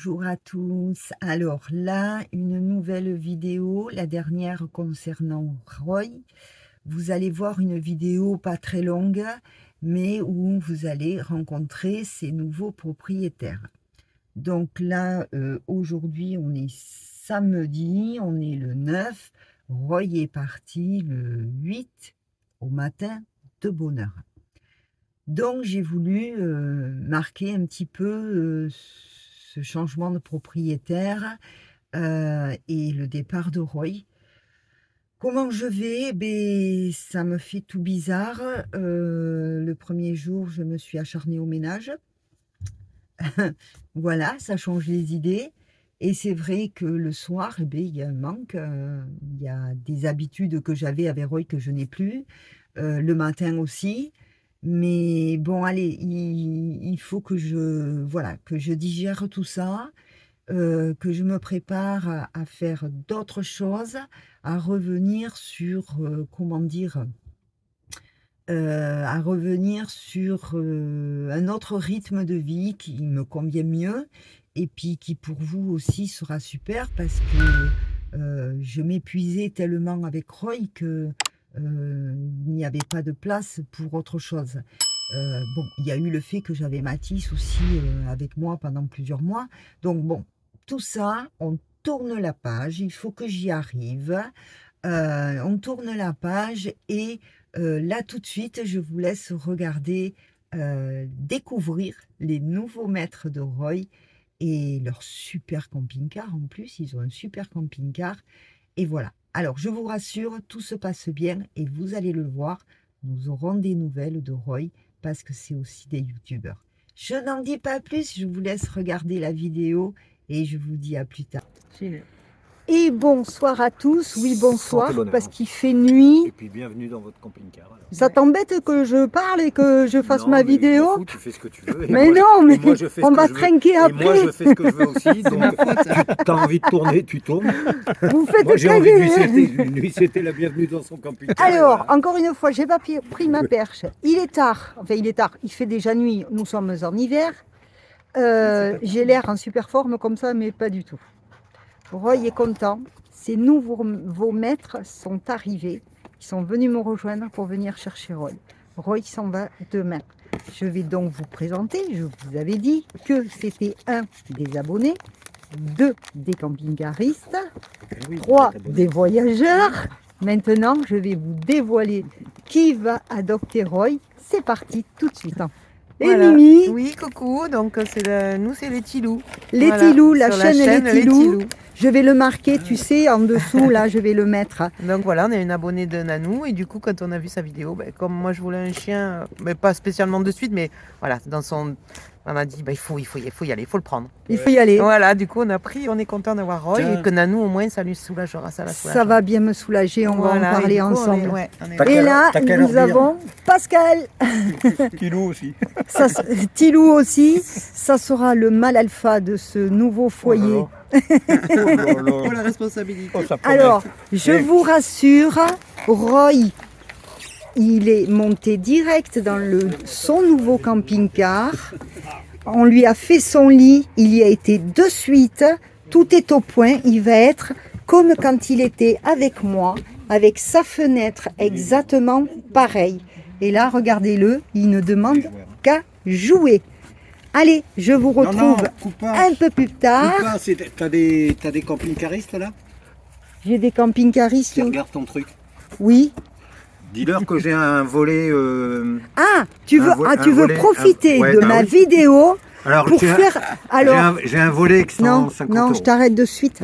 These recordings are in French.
Bonjour à tous. Alors là, une nouvelle vidéo, la dernière concernant Roy. Vous allez voir une vidéo pas très longue, mais où vous allez rencontrer ses nouveaux propriétaires. Donc là, aujourd'hui, on est samedi, on est le 9. Roy est parti le 8 au matin de bonne heure. Donc j'ai voulu marquer un petit peu ce changement de propriétaire et le départ de Roy. Comment je vais? Ben, ça me fait tout bizarre. Le premier jour, je me suis acharnée au ménage. Voilà, ça change les idées. Et c'est vrai que le soir, eh ben, il y a un manque. Il y a des habitudes que j'avais avec Roy que je n'ai plus. Le matin aussi. Mais bon, allez, il faut que que je digère tout ça, que je me prépare à faire d'autres choses, à revenir sur, comment dire, à revenir sur un autre rythme de vie qui me convient mieux et puis qui pour vous aussi sera super parce que je m'épuisais tellement avec Roy que il n'y avait pas de place pour autre chose. Bon, il y a eu le fait que j'avais Mathis aussi avec moi pendant plusieurs mois. Donc bon, tout ça, on tourne la page, il faut que j'y arrive. On tourne la page et là tout de suite, je vous laisse regarder, découvrir les nouveaux maîtres de Roy et leur super camping-car en plus. Ils ont un super camping-car et voilà. Alors je vous rassure, tout se passe bien et vous allez le voir, nous aurons des nouvelles de Roy parce que c'est aussi des youtubeurs. Je n'en dis pas plus, je vous laisse regarder la vidéo et je vous dis à plus tard. Et bonsoir à tous, oui bonsoir, parce qu'il fait nuit. Et puis bienvenue dans votre camping-car. Ça t'embête que je parle et que je fasse ma vidéo? Je m'en fous, tu fais ce que tu veux. Mais non, mais on va trinquer après. Et moi je fais ce que je veux aussi, donc tu as envie de tourner, tu tournes. Vous faites moi j'ai envie de lui souhaiter la bienvenue dans son camping-car. Alors, voilà. Encore une fois, j'ai pas pris ma perche. Il est tard, enfin il est tard, il fait déjà nuit, nous sommes en hiver. J'ai l'air en super forme comme ça, mais pas du tout. Roy est content. Ces nouveaux maîtres sont arrivés. Ils sont venus me rejoindre pour venir chercher Roy. Roy s'en va demain. Je vais donc vous présenter. Je vous avais dit que c'était un des abonnés, 2 des camping-caristes, 3 des voyageurs. Maintenant, je vais vous dévoiler qui va adopter Roy. C'est parti tout de suite. Et voilà. Mimi. Oui, coucou. Donc nous, c'est les Tilous. Les voilà. Tilous, la chaîne Les Tilous. Tilous. Je vais le marquer, tu sais, en dessous, là, je vais le mettre. Donc voilà, on est une abonnée de Nanou. Et du coup, quand on a vu sa vidéo, comme moi, je voulais un chien, mais pas spécialement de suite, mais voilà, on a dit, il faut y aller, il faut le prendre. Il faut y aller. Voilà, du coup, on a pris, on est content d'avoir Roy et que Nanou, au moins, ça lui soulagera. Ça va bien me soulager, on va en parler ensemble. Et là, nous avons Pascal. Tilou aussi. Tilou aussi, ça sera le mâle alpha de ce nouveau foyer. Pour la responsabilité. Alors, je vous rassure, Roy, il est monté direct dans son nouveau camping-car. On lui a fait son lit, il y a été de suite. Tout est au point, il va être comme quand il était avec moi, avec sa fenêtre exactement pareil. Et là, regardez-le, il ne demande qu'à jouer. Allez, je vous retrouve un peu plus tard. T'as des camping-caristes là? J'ai des camping-caristes. Regarde ton truc. Oui. Dis-leur que j'ai un volet. Tu veux profiter de ma vidéo pour faire. Alors, j'ai un volet extra 50 non, euros. je t'arrête de suite.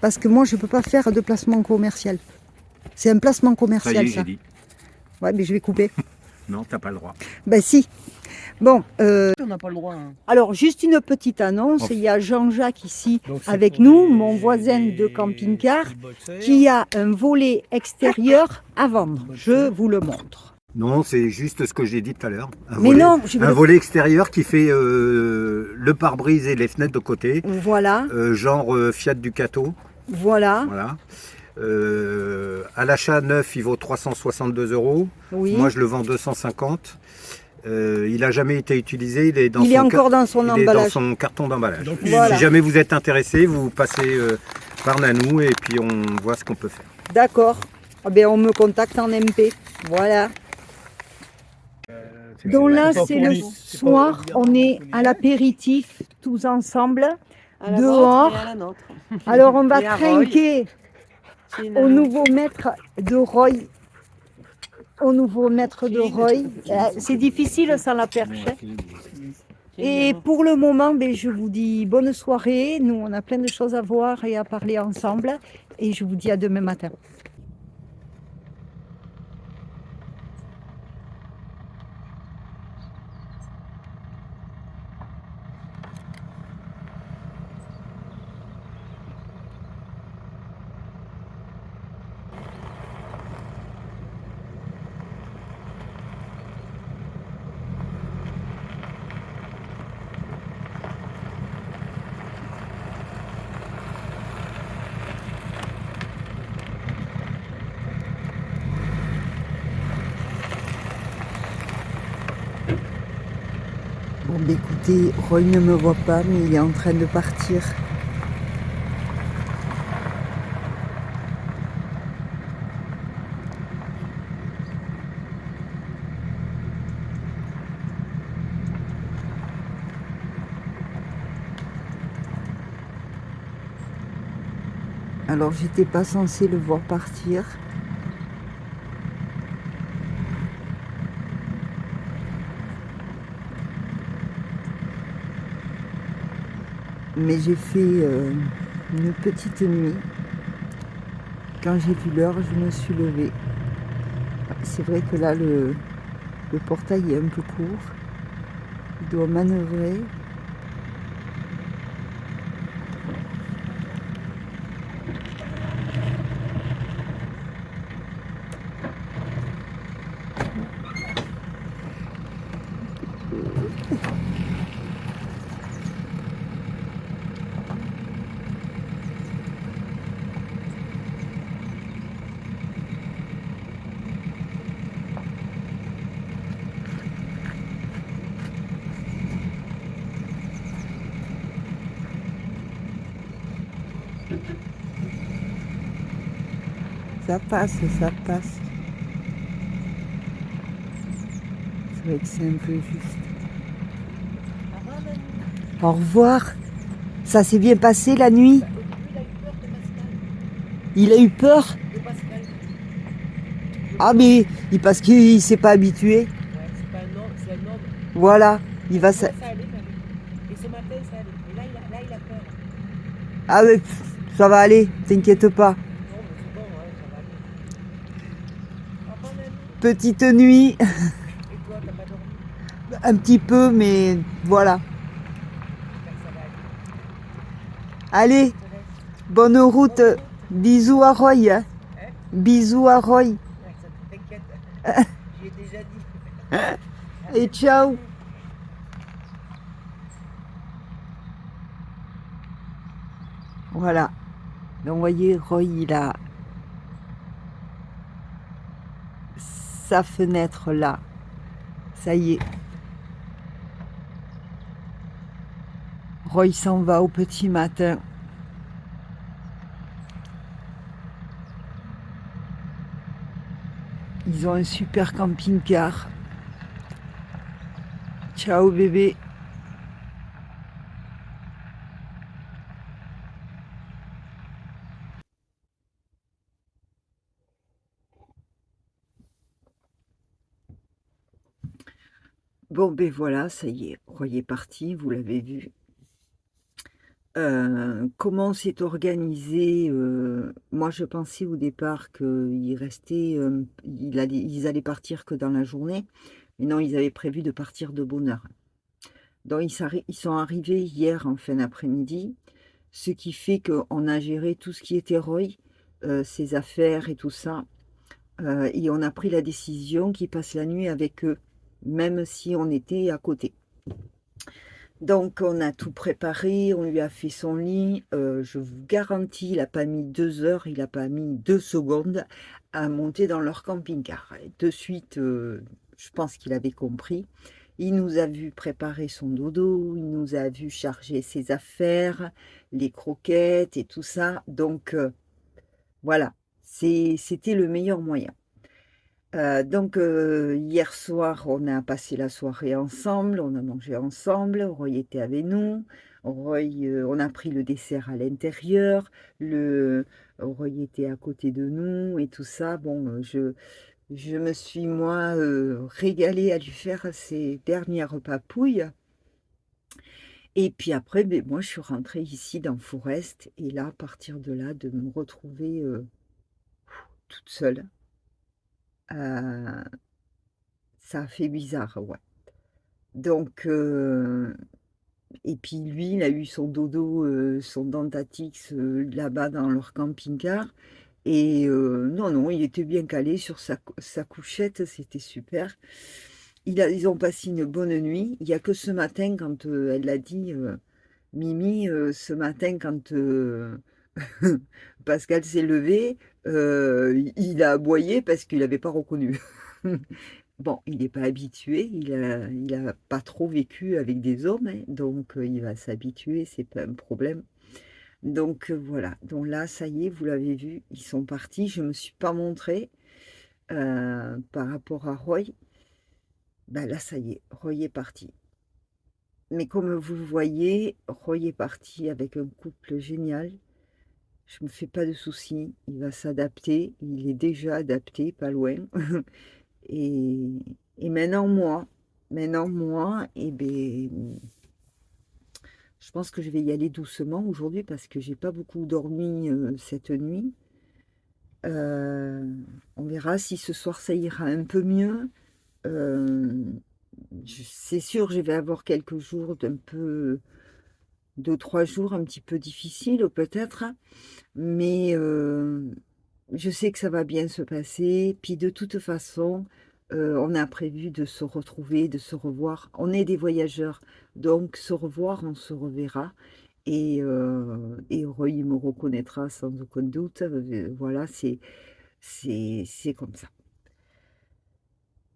Parce que moi, je ne peux pas faire de placement commercial. C'est un placement commercial, ça. Y est, j'ai dit. Ouais, mais je vais couper. Non, t'as pas le droit. Ben si. Bon, on n'a pas le droit. Alors, juste une petite annonce. Il y a Jean-Jacques ici avec nous, mon voisin de camping-car, qui a un volet extérieur à vendre. Je vous le montre. Non, c'est juste ce que j'ai dit tout à l'heure. Un volet extérieur qui fait le pare-brise et les fenêtres de côté. Voilà. Genre Fiat Ducato. Voilà. À l'achat neuf, il vaut 362 €. Oui. Moi, je le vends 250. Il n'a jamais été utilisé, il est dans encore dans son emballage. Dans son carton d'emballage. Voilà. Si jamais vous êtes intéressé, vous passez par Nanou et puis on voit ce qu'on peut faire. D'accord. Ah ben, on me contacte en MP. Voilà. Donc là, c'est le soir, on est à l'apéritif tous ensemble, dehors. Alors on va trinquer au nouveau maître de Roy. C'est difficile sans la perche. Et pour le moment, ben, je vous dis bonne soirée. Nous, on a plein de choses à voir et à parler ensemble. Et je vous dis à demain matin. Bon, bah, écoutez, Roy ne me voit pas, mais il est en train de partir. Alors, j'étais pas censée le voir partir. Mais j'ai fait une petite nuit. Quand j'ai vu l'heure, je me suis levée. C'est vrai que là, le portail est un peu court. Il doit manœuvrer. Ça passe, ça passe. C'est vrai que c'est un peu juste. Au revoir. Ça s'est bien passé la nuit? Il a eu peur? Ah mais parce qu'il s'est pas habitué. Voilà, il va ça. Et ce matin, ça allait. Et là, il a peur. Ah mais ça va aller, t'inquiète pas. Petite nuit. Et toi, t'as pas dormi? Un petit peu, mais voilà. Allez, bonne route. Bisous à Roy. Hein. Bisous à Roy. T'inquiète, j'y ai déjà dit. Et ciao. Voilà. Donc, vous voyez, Roy, il a sa fenêtre là. Ça y est. Roy s'en va au petit matin. Ils ont un super camping-car. Ciao bébé. Bon ben voilà, ça y est, Roy est parti, vous l'avez vu. Comment c'est organisé? Moi je pensais au départ qu'ils restaient, ils allaient partir que dans la journée, mais non, ils avaient prévu de partir de bonne heure. Donc ils sont arrivés hier en fin d'après-midi, ce qui fait qu'on a géré tout ce qui était Roy, ses affaires et tout ça, et on a pris la décision qu'ils passent la nuit avec eux, même si on était à côté. Donc on a tout préparé, on lui a fait son lit, je vous garantis, il n'a pas mis 2 heures, il n'a pas mis 2 secondes à monter dans leur camping-car. De suite, je pense qu'il avait compris. Il nous a vu préparer son dodo, il nous a vu charger ses affaires, les croquettes et tout ça. Donc, voilà, c'était le meilleur moyen. Donc, hier soir, on a passé la soirée ensemble, on a mangé ensemble, Roy était avec nous. Roy, on a pris le dessert à l'intérieur, Roy était à côté de nous et tout ça. Bon, je me suis, moi, régalée à lui faire ses dernières papouilles. Et puis après, ben, moi, je suis rentrée ici dans Forest. Et là, à partir de là, de me retrouver toute seule, euh, ça a fait bizarre, ouais. Donc, et puis lui, il a eu son dodo, son Dentatix là-bas dans leur camping-car. Et non, non, il était bien calé sur sa couchette, c'était super. Ils ont passé une bonne nuit. Il n'y a que ce matin, quand elle l'a dit, Mimi, ce matin, quand Pascal s'est levé, il a aboyé parce qu'il n'avait pas reconnu. Bon, il n'est pas habitué, il a pas trop vécu avec des hommes, hein, donc il va s'habituer, c'est pas un problème. Donc voilà, donc là, ça y est, vous l'avez vu, ils sont partis. Je ne me suis pas montrée par rapport à Roy. Ben là, ça y est, Roy est parti. Mais comme vous le voyez, Roy est parti avec un couple génial. Je me fais pas de soucis, il va s'adapter, il est déjà adapté, pas loin. Et, et maintenant moi, eh ben, je pense que je vais y aller doucement aujourd'hui parce que j'ai pas beaucoup dormi cette nuit. On verra si ce soir ça ira un peu mieux. Euh, c'est sûr, je vais avoir quelques jours d'un peu, 2, 3 jours un petit peu difficiles peut-être, mais je sais que ça va bien se passer. Puis de toute façon, on a prévu de se retrouver, de se revoir. On est des voyageurs, donc se revoir, on se reverra. Et Roy me reconnaîtra sans aucun doute. Voilà, c'est comme ça.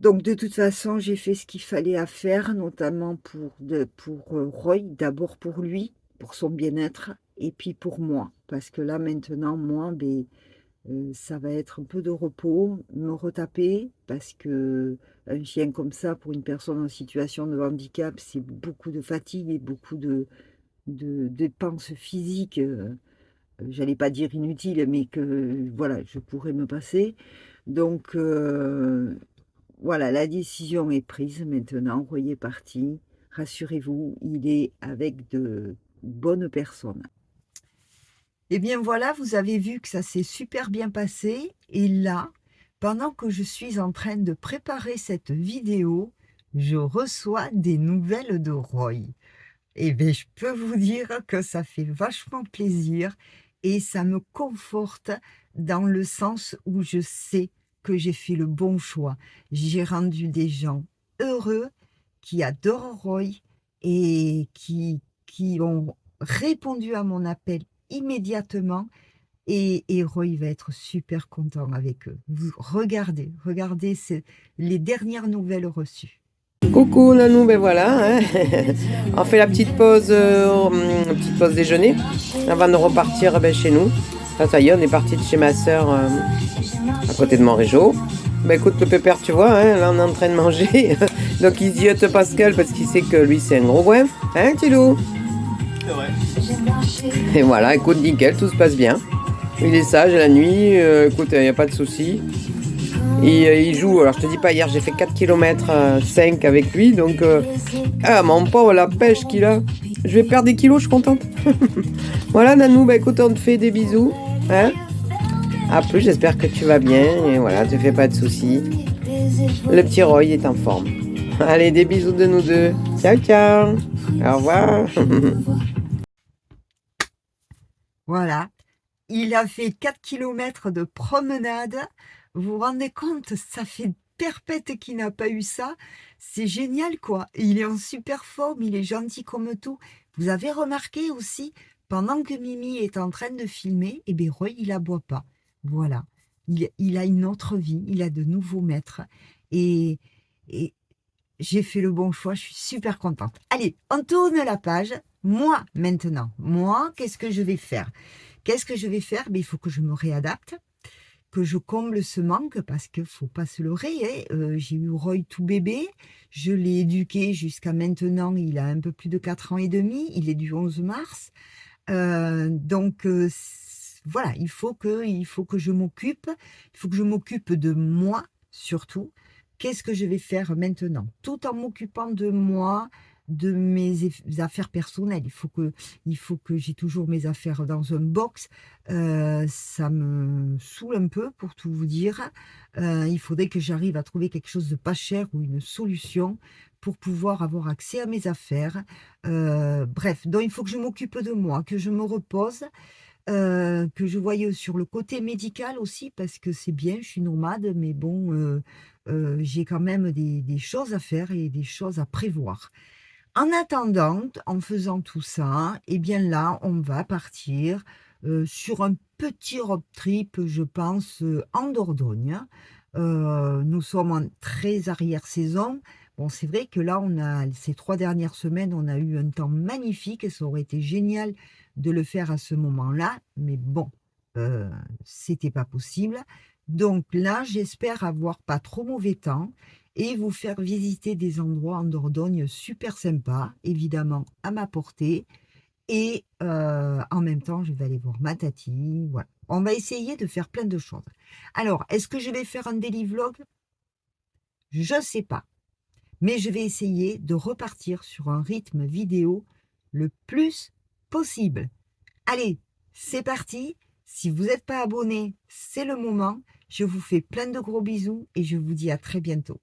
Donc de toute façon, j'ai fait ce qu'il fallait à faire, notamment pour Roy, d'abord pour lui, pour son bien-être, et puis pour moi. Parce que là, maintenant, moi, ben, ça va être un peu de repos, me retaper, parce que un chien comme ça, pour une personne en situation de handicap, c'est beaucoup de fatigue et beaucoup de dépenses physiques, j'allais pas dire inutiles, mais que voilà, je pourrais me passer. Donc voilà, la décision est prise maintenant, Roy est parti. Rassurez-vous, il est avec de bonnes personnes. Eh bien voilà, vous avez vu que ça s'est super bien passé. Et là, pendant que je suis en train de préparer cette vidéo, je reçois des nouvelles de Roy. Eh bien, je peux vous dire que ça fait vachement plaisir et ça me conforte dans le sens où je sais que j'ai fait le bon choix. J'ai rendu des gens heureux, qui adorent Roy et qui ont répondu à mon appel immédiatement. Et Roy va être super content avec eux. Vous regardez, les dernières nouvelles reçues. Coucou Nanou, ben voilà, hein. On fait la petite pause déjeuner avant de repartir chez nous. Là, ça y est, on est parti de chez ma soeur à côté de Montrégeau. Ben écoute, le pépère, tu vois, hein, là on est en train de manger. Donc il ziote Pascal parce qu'il sait que lui c'est un gros goinfre. Hein, Tilou? C'est vrai. Et voilà, écoute, nickel, tout se passe bien. Il est sage la nuit, écoute, il n'y a pas de souci. Il joue, alors je te dis pas, hier j'ai fait 4 km 5 avec lui, donc mon pauvre, la pêche qu'il a. Je vais perdre des kilos, je suis contente. Voilà Nanou, bah écoute, on te fait des bisous. Hein, à plus, j'espère que tu vas bien, et voilà, te fais pas de soucis. Le petit Roy est en forme. Allez, des bisous de nous deux. Ciao, ciao. Au revoir. Voilà, il a fait 4 km de promenade. Vous vous rendez compte, ça fait perpète qu'il n'a pas eu ça. C'est génial, quoi. Il est en super forme, il est gentil comme tout. Vous avez remarqué aussi, pendant que Mimi est en train de filmer, eh bien Roy, il aboie pas. Voilà. Il a une autre vie, il a de nouveaux maîtres. Et et j'ai fait le bon choix, je suis super contente. Allez, on tourne la page. Moi, maintenant, moi, qu'est-ce que je vais faire? Qu'est-ce que je vais faire? Ben, il faut que je me réadapte, que je comble ce manque, parce qu'il ne faut pas se leurrer. J'ai eu Roy tout bébé, je l'ai éduqué jusqu'à maintenant, il a un peu plus de 4 ans et demi, il est du 11 mars. Donc, voilà, il faut que je m'occupe, il faut que je m'occupe de moi surtout. Qu'est-ce que je vais faire maintenant? Tout en m'occupant de moi, de mes affaires personnelles. Il faut que j'ai toujours mes affaires dans un box. Ça me saoule un peu, pour tout vous dire. Il faudrait que j'arrive à trouver quelque chose de pas cher ou une solution pour pouvoir avoir accès à mes affaires. Bref, donc il faut que je m'occupe de moi, que je me repose, que je voie sur le côté médical aussi, parce que c'est bien, je suis nomade, mais bon, j'ai quand même des choses à faire et des choses à prévoir. En attendant, en faisant tout ça, eh bien là, on va partir sur un petit road trip, je pense, en Dordogne. Nous sommes en très arrière-saison. Bon, c'est vrai que là, ces 3 dernières semaines, on a eu un temps magnifique et ça aurait été génial de le faire à ce moment-là. Mais bon, c'était pas possible. Donc là, j'espère avoir pas trop mauvais temps et vous faire visiter des endroits en Dordogne super sympas, évidemment à ma portée. Et en même temps, je vais aller voir ma tati. Voilà. On va essayer de faire plein de choses. Alors, est-ce que je vais faire un daily vlog? Je ne sais pas. Mais je vais essayer de repartir sur un rythme vidéo le plus possible. Allez, c'est parti. Si vous n'êtes pas abonné, c'est le moment. Je vous fais plein de gros bisous et je vous dis à très bientôt.